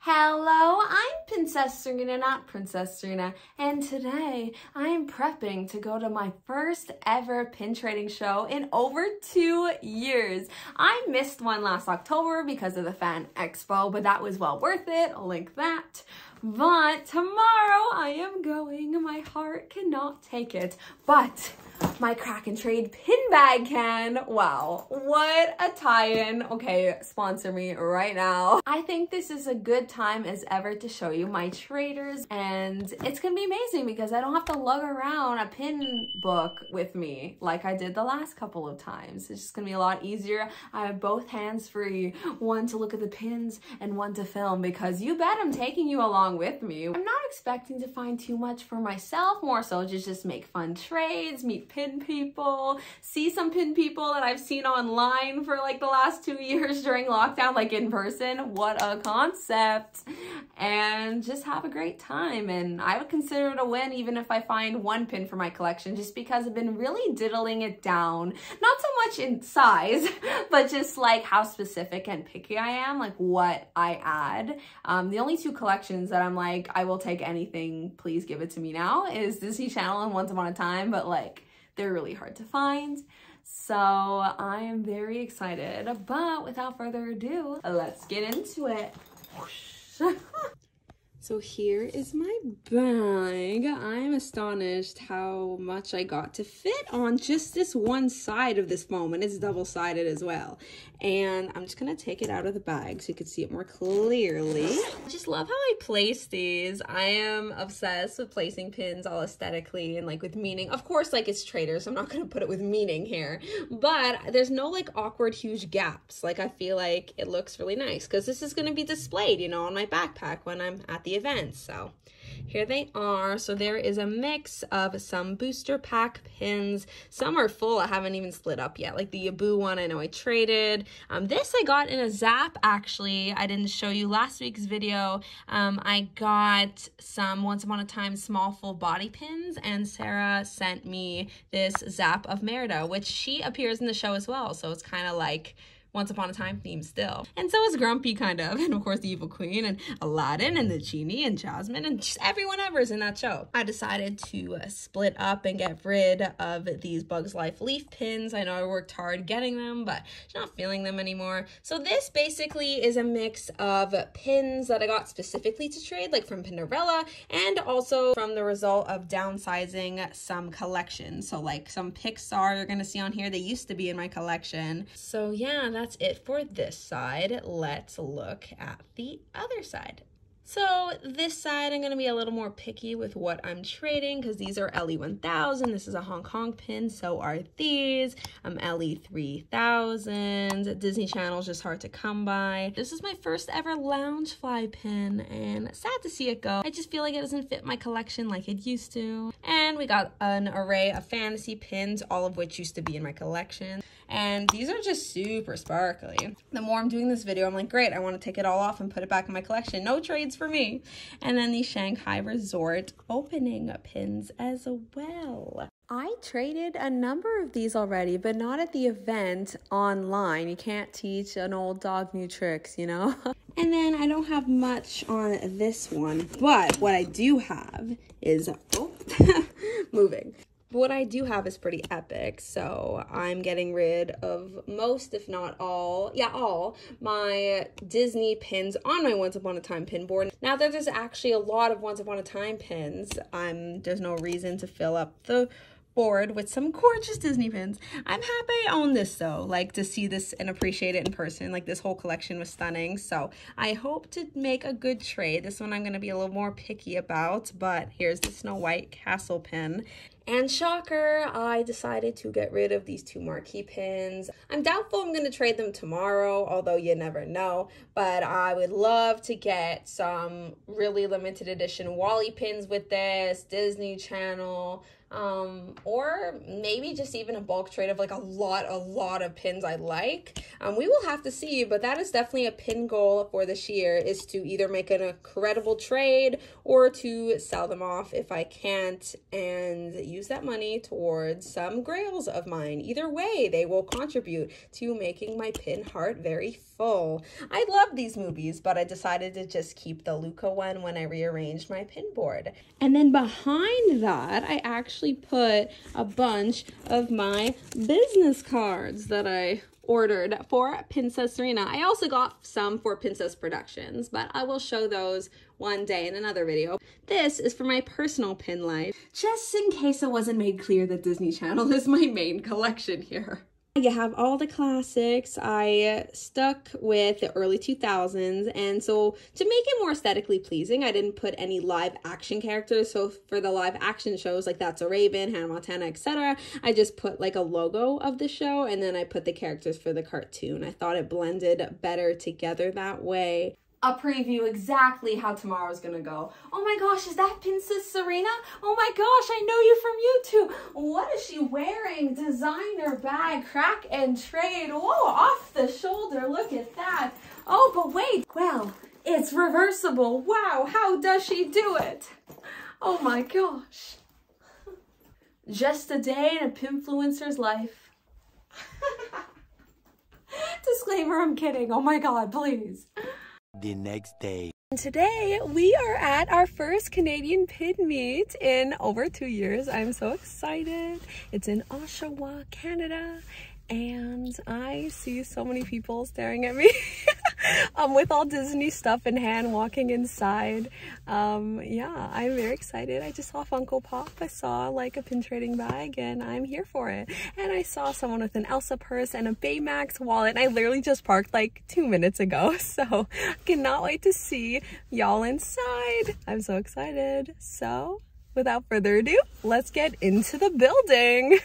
Hello, I'm Princess Serena, not Princess Serena, and today I am prepping to go to my first ever pin trading show in over 2 years. I missed one last October because of the Fan Expo, but that was well worth it. I'll link that. But tomorrow I am going. My heart cannot take it, but my crack and trade pin bag can. Wow, what a tie-in. Okay, sponsor me right now. I think this is a good time as ever to show you my traders, and it's gonna be amazing because I don't have to lug around a pin book with me like I did the last couple of times. It's just gonna be a lot easier. I have both hands free, one to look at the pins and one to film, because you bet I'm taking you along with me. I'm not expecting to find too much for myself, more so just make fun trades, meet pin people, see some pin people that I've seen online for like the last 2 years during lockdown, like in person. What a concept. And just have a great time. And I would consider it a win even if I find one pin for my collection, just because I've been really diddling it down, not so much in size, but just like how specific and picky I am, like what I add. The only two collections that I'm like, I will take anything, please give it to me now, is Disney Channel and Once Upon a Time, but like they're really hard to find. So I am very excited, but without further ado, let's get into it. So here is my bag. I'm astonished how much I got to fit on just this one side of this foam, and it's double-sided as well. And I'm just gonna take it out of the bag so you can see it more clearly. I just love how I place these. I am obsessed with placing pins all aesthetically and like with meaning. Of course, like it's traders, so I'm not gonna put it with meaning here, but there's no like awkward huge gaps. Like I feel like it looks really nice because this is gonna be displayed, you know, on my backpack when I'm at the event. So here they are. So there is a mix of some booster pack pins. Some are full, I haven't even split up yet. Like the Yabu one, I know I traded. This I got in a Zap, actually. I didn't show you last week's video. I got some Once Upon a Time small full body pins, and Sarah sent me this Zap of Merida, which she appears in the show as well. So it's kind of like Once Upon a Time theme still. And so is Grumpy, kind of, and of course the Evil Queen and Aladdin and the Genie and Jasmine and just everyone ever is in that show. I decided to split up and get rid of these Bugs Life leaf pins. I know I worked hard getting them, but just not feeling them anymore. So this basically is a mix of pins that I got specifically to trade, like from Pinderella, and also from the result of downsizing some collections. So like some Pixar you're gonna see on here, they used to be in my collection. So yeah, that's it for this side. Let's look at the other side. So this side, I'm going to be a little more picky with what I'm trading because these are LE1000. This is a Hong Kong pin. So are these. LE3000. Disney Channel is just hard to come by. This is my first ever Loungefly pin, and sad to see it go. I just feel like it doesn't fit my collection like it used to. And we got an array of fantasy pins, all of which used to be in my collection. And these are just super sparkly. The more I'm doing this video, I'm like, great, I want to take it all off and put it back in my collection. No trades for me. And then the Shanghai Resort opening pins as well. I traded a number of these already, but not at the event online. You can't teach an old dog new tricks, you know? And then I don't have much on this one, but what I do have is, oh, moving. But what I do have is pretty epic, so I'm getting rid of most, if not all, all my Disney pins on my Once Upon a Time pin board. Now that there's actually a lot of Once Upon a Time pins, there's no reason to fill up the board with some gorgeous Disney pins. I'm happy I own this though, like to see this and appreciate it in person. Like this whole collection was stunning, so I hope to make a good trade. This one I'm going to be a little more picky about, but here's the Snow White Castle pin. And shocker, I decided to get rid of these two marquee pins. I'm doubtful I'm going to trade them tomorrow, although you never know. But I would love to get some really limited edition Wally pins with this, Disney Channel, or maybe just even a bulk trade of like a lot of pins I like. We will have to see, but that is definitely a pin goal for this year, is to either make an incredible trade or to sell them off if I can't and use that money towards some grails of mine. Either way, they will contribute to making my pin heart very full. I love these movies, but I decided to just keep the Luca one when I rearranged my pin board. And then behind that, I actually put a bunch of my business cards that I ordered for Princess Serena. I also got some for Princess Productions, but I will show those one day in another video. This is for my personal pin life, just in case it wasn't made clear that Disney Channel is my main collection here. You have all the classics. I stuck with the early 2000s, and so to make it more aesthetically pleasing, I didn't put any live action characters. So for the live action shows like That's a Raven, Hannah Montana, etc., I just put like a logo of the show, and then I put the characters for the cartoon. I thought it blended better together that way. A preview exactly how tomorrow's gonna go. Oh my gosh, is that Princess Serena? Oh my gosh, I know you from YouTube. What is she wearing? Designer bag, crack and trade. Whoa, off the shoulder, look at that. Oh, but wait, well, it's reversible. Wow, how does she do it? Oh my gosh. Just a day in a pinfluencer's life. Disclaimer, I'm kidding. Oh my God, please. The next day. Today we are at our first Canadian pin meet in over 2 years. I'm so excited. It's in Oshawa, Canada, and I see so many people staring at me with all Disney stuff in hand walking inside. Yeah, I'm very excited. I just saw Funko Pop. I saw like a pin trading bag and I'm here for it. And I saw someone with an Elsa purse and a Baymax wallet. And I literally just parked like 2 minutes ago. So I cannot wait to see y'all inside. I'm so excited. So without further ado, let's get into the building.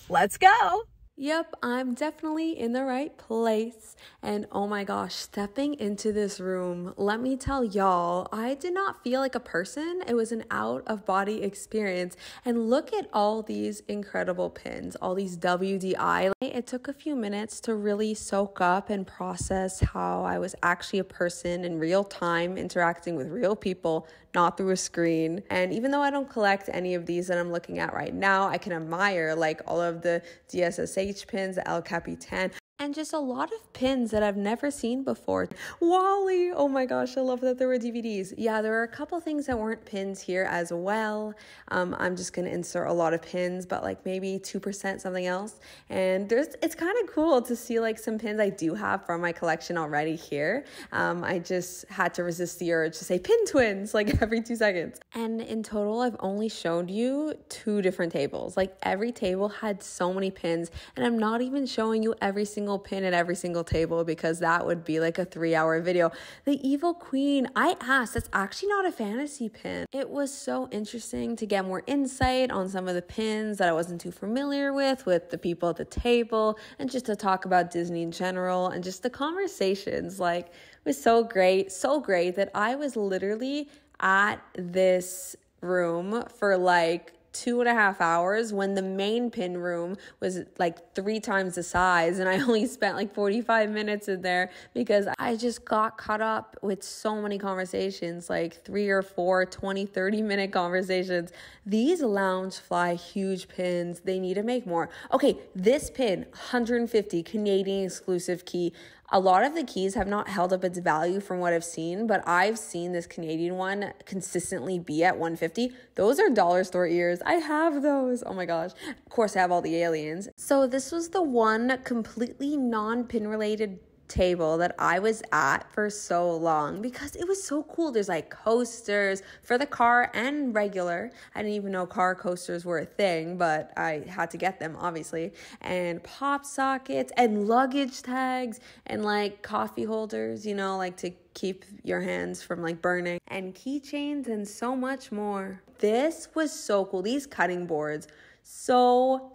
Let's go. Yep, I'm definitely in the right place. And oh my gosh, stepping into this room, let me tell y'all, I did not feel like a person. It was an out-of-body experience. And look at all these incredible pins, all these WDI. It took a few minutes to really soak up and process how I was actually a person in real time interacting with real people, not through a screen. And even though I don't collect any of these that I'm looking at right now, I can admire like all of the DSSH pins, the El Capitan, and just a lot of pins that I've never seen before. Wally, oh my gosh, I love that there were DVDs. Yeah, there are a couple things that weren't pins here as well. I'm just gonna insert a lot of pins, but like maybe 2% something else. And it's kind of cool to see like some pins I do have from my collection already here. I just had to resist the urge to say pin twins like every 2 seconds. And in total, I've only showed you 2 different tables. Like every table had so many pins, and I'm not even showing you every single pin at every single table because that would be like a 3-hour video. The Evil Queen, I asked, that's actually not a fantasy pin. It was so interesting to get more insight on some of the pins that I wasn't too familiar with the people at the table, and just to talk about Disney in general, and just the conversations. Like, it was so great that I was literally at this room for like 2.5 hours when the main pin room was like 3 times the size, and I only spent like 45 minutes in there because I just got caught up with so many conversations, like 3 or 4 20-30 minute conversations. These Loungefly huge pins, they need to make more. Okay, this pin, 150 Canadian exclusive key. A lot of the keys have not held up its value from what I've seen, but I've seen this Canadian one consistently be at 150. Those are dollar store ears. I have those. Oh my gosh. Of course, I have all the aliens. So this was the one completely non-pin related table that I was at for so long because it was so cool. There's like coasters for the car and regular. I didn't even know car coasters were a thing, but I had to get them obviously. And pop sockets and luggage tags and like coffee holders, you know, like to keep your hands from like burning, and keychains and so much more. This was so cool. These cutting boards, so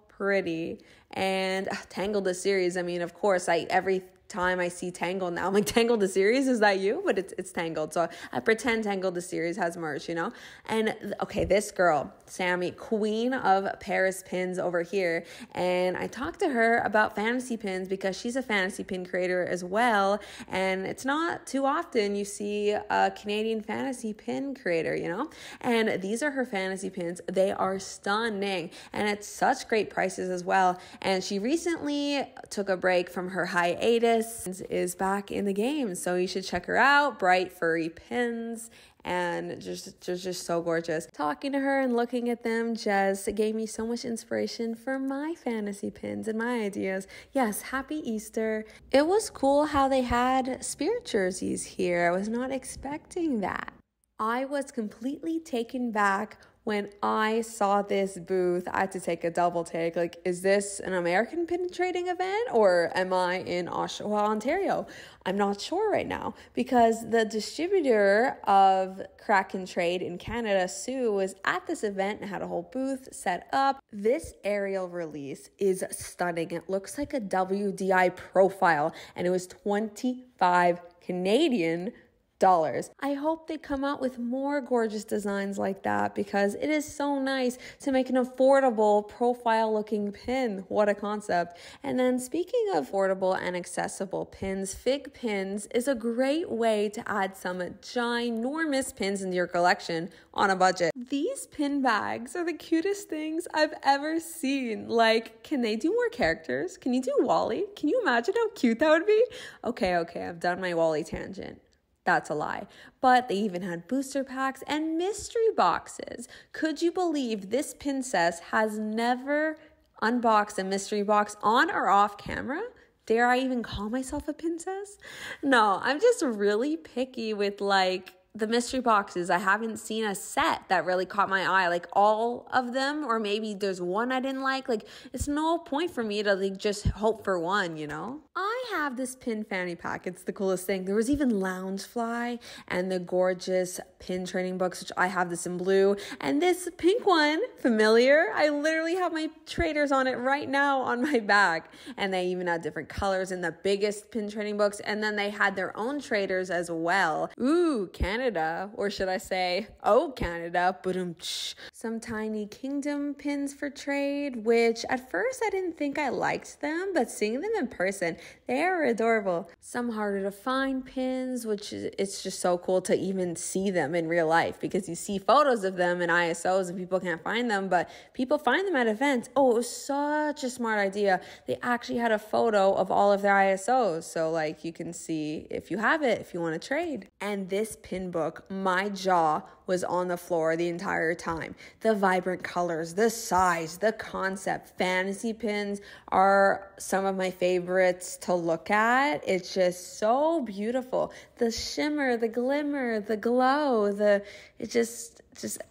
pretty. And Tangled the series, I mean, of course, every time I see Tangled now, I'm like, Tangled the series, is that you? But it's Tangled. So I pretend Tangled the series has merch, you know? And okay, this girl, Sammy, queen of Paris pins over here. And I talked to her about fantasy pins because she's a fantasy pin creator as well. And it's not too often you see a Canadian fantasy pin creator, you know? And these are her fantasy pins. They are stunning. And it's such great prices as well. And she recently took a break from her hiatus, is back in the game, so you should check her out. Bright furry pins, and just so gorgeous. Talking to her and looking at them just gave me so much inspiration for my fantasy pins and my ideas. Yes, happy Easter. It was cool how they had spirit jerseys here. I was not expecting that. I was completely taken back when I saw this booth. I had to take a double take. Like, is this an American pin trading event or am I in Oshawa, Ontario? I'm not sure right now because the distributor of Kraken Trade in Canada, Sue, was at this event and had a whole booth set up. This aerial release is stunning. It looks like a WDI profile and it was 25 Canadian dollars. I hope they come out with more gorgeous designs like that because it is so nice to make an affordable profile looking pin. What a concept. And then speaking of affordable and accessible pins, Fig Pins is a great way to add some ginormous pins into your collection on a budget. These pin bags are the cutest things I've ever seen. Like, can they do more characters? Can you do Wally? Can you imagine how cute that would be? Okay, I've done my Wally tangent. That's a lie. But they even had booster packs and mystery boxes. Could you believe this princess has never unboxed a mystery box on or off camera? Dare I even call myself a princess? No, I'm just really picky with like the mystery boxes. I haven't seen a set that really caught my eye, like all of them, or maybe there's one I didn't like. Like, it's no point for me to like just hope for one, you know? I have this pin fanny pack. It's the coolest thing. There was even Loungefly and the gorgeous pin trading books, which I have this in blue, and this pink one, familiar. I literally have my traders on it right now on my back, and they even had different colors in the biggest pin trading books, and then they had their own traders as well. Ooh, Canada, or should I say, oh Canada, some Tiny Kingdom pins for trade, which at first I didn't think I liked them, but seeing them in person, they are adorable. Some harder to find pins, which it's just so cool to even see them in real life because you see photos of them in ISOs and people can't find them, but people find them at events. Oh, it was such a smart idea. They actually had a photo of all of their ISOs, so like you can see if you have it, if you want to trade. And this pin book, my jaw was on the floor the entire time. The vibrant colors, the size, the concept. Fantasy pins are some of my favorites to look at. It's just so beautiful. The shimmer, the glimmer, the glow, it just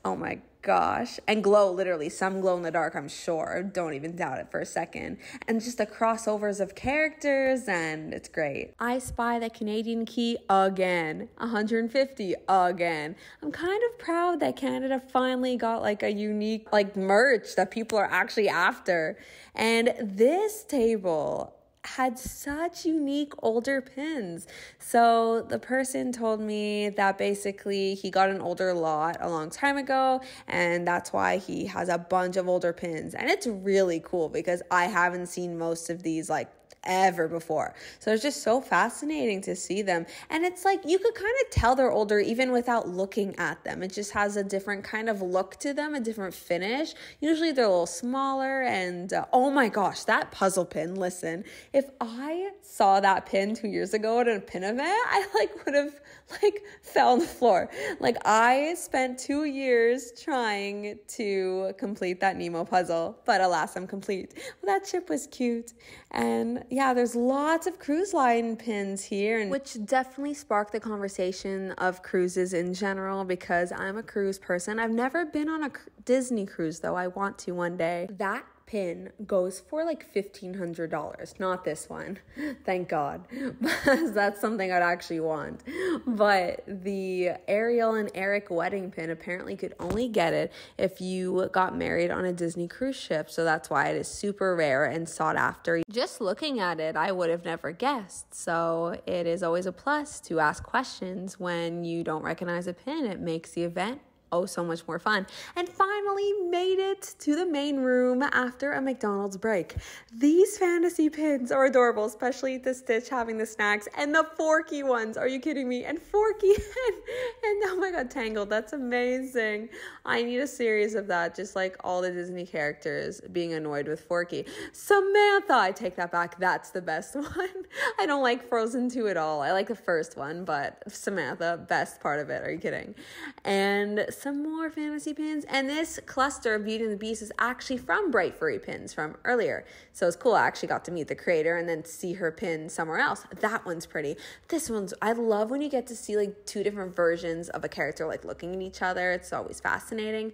oh my gosh. And glow, literally, some glow in the dark, I'm sure. Don't even doubt it for a second. And just the crossovers of characters, and it's great. I spy the Canadian key again. 150 again. I'm kind of proud that Canada finally got like a unique like merch that people are actually after. And this table had such unique older pins. So the person told me that basically he got an older lot a long time ago and that's why he has a bunch of older pins. And it's really cool because I haven't seen most of these like ever before. So it's just so fascinating to see them. And it's like you could kind of tell they're older even without looking at them. It just has a different kind of look to them, a different finish. Usually they're a little smaller and oh my gosh, that puzzle pin. Listen, if I saw that pin 2 years ago at a pin event, I like would have like fell on the floor. Like I spent 2 years trying to complete that Nemo puzzle, but alas, I'm complete. Well, that chip was cute. And yeah, there's lots of cruise line pins here, which definitely sparked the conversation of cruises in general because I'm a cruise person. I've never been on a Disney cruise though. I want to one day. That pin goes for like $1,500. Not this one, thank God, because that's something I'd actually want. But the Ariel and Eric wedding pin, apparently could only get it if you got married on a Disney cruise ship. So that's why it is super rare and sought after. Just looking at it, I would have never guessed. So it is always a plus to ask questions when you don't recognize a pin. It makes the event so much more fun. And finally made it to the main room after a McDonald's break. These fantasy pins are adorable, especially the Stitch having the snacks and the Forky ones. Are you kidding me? And Forky and oh my God, Tangled. That's amazing. I need a series of that, just like all the Disney characters being annoyed with Forky. Samantha, I take that back. That's the best one. I don't like Frozen 2 at all. I like the first one, but Samantha, best part of it. Are you kidding? And some more fantasy pins, and this cluster of Beauty and the Beast is actually from Bright Furry Pins from earlier, so it's cool. I actually got to meet the creator and then see her pin somewhere else. That one's pretty. This one's, I love when you get to see like two different versions of a character like looking at each other. It's always fascinating.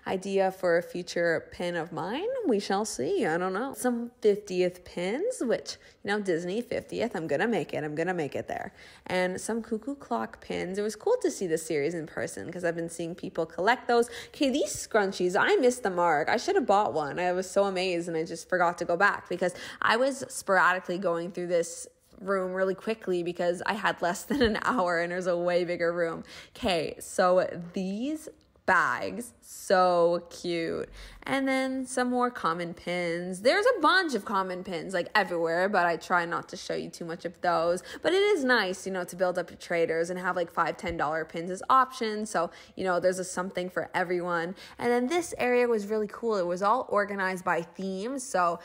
Idea for a future pin of mine? We shall see. I don't know. Some 50th pins, which, you know, Disney 50th, I'm gonna make it there. And some Cuckoo Clock pins. It was cool to see this series in person because I've been seeing people collect those. Okay, these scrunchies, I missed the mark. I should have bought one. I was so amazed and I just forgot to go back because I was sporadically going through this room really quickly because I had less than an hour and there's a way bigger room. Okay, so these bags, so cute. And then some more common pins. There's a bunch of common pins like everywhere, but I try not to show you too much of those. But it is nice, you know, to build up your traders and have like $5, $10 pins as options. So, you know, there's something for everyone. And then this area was really cool. It was all organized by themes. So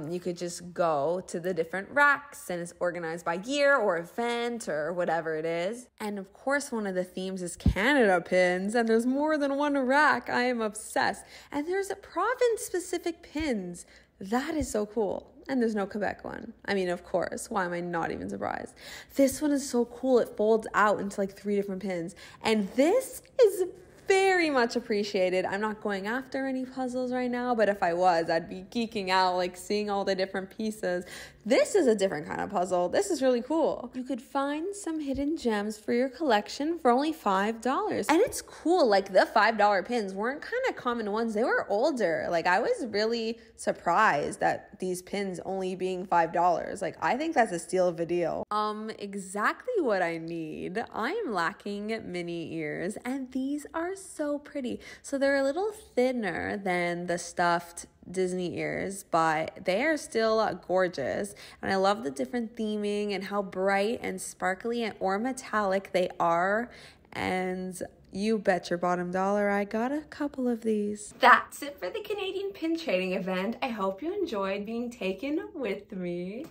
you could just go to the different racks and it's organized by year or event or whatever it is. And of course, one of the themes is Canada pins, and there's more than one rack. I am obsessed. And there's province-specific pins. That is so cool. And there's no Quebec one. I mean, of course. Why am I not even surprised? This one is so cool. It folds out into like 3 different pins. And this is very much appreciated. I'm not going after any puzzles right now, but if I was, I'd be geeking out, like seeing all the different pieces. This is a different kind of puzzle. This is really cool. You could find some hidden gems for your collection for only $5. And it's cool, like the $5 pins weren't kind of common ones. They were older. Like I was really surprised at these pins only being $5. Like I think that's a steal of a deal. Exactly what I need. I am lacking mini ears, and these are so pretty. So they're a little thinner than the stuffed Disney ears, but they are still gorgeous. And I love the different theming and how bright and sparkly or metallic they are. And you bet your bottom dollar I got a couple of these. That's it for the Canadian pin trading event. I hope you enjoyed being taken with me.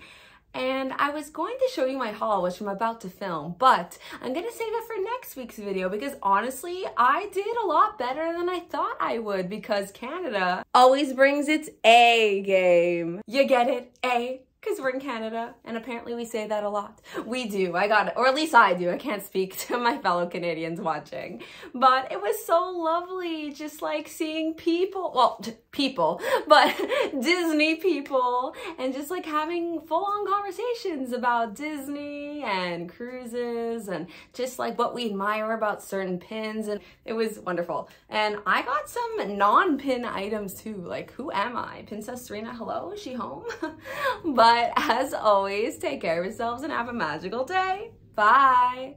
And I was going to show you my haul, which I'm about to film, but I'm going to save it for next week's video because honestly, I did a lot better than I thought I would because Canada always brings its A game. You get it? A. Because we're in Canada, and apparently we say that a lot. We do, I got it, or at least I do. I can't speak to my fellow Canadians watching. But it was so lovely, just like seeing people, well, people, but Disney people, and just like having full-on conversations about Disney and cruises, and just like what we admire about certain pins, and it was wonderful. And I got some non-pin items too, like who am I? Princess Serena, hello, is she home? But as always, take care of yourselves and have a magical day. Bye.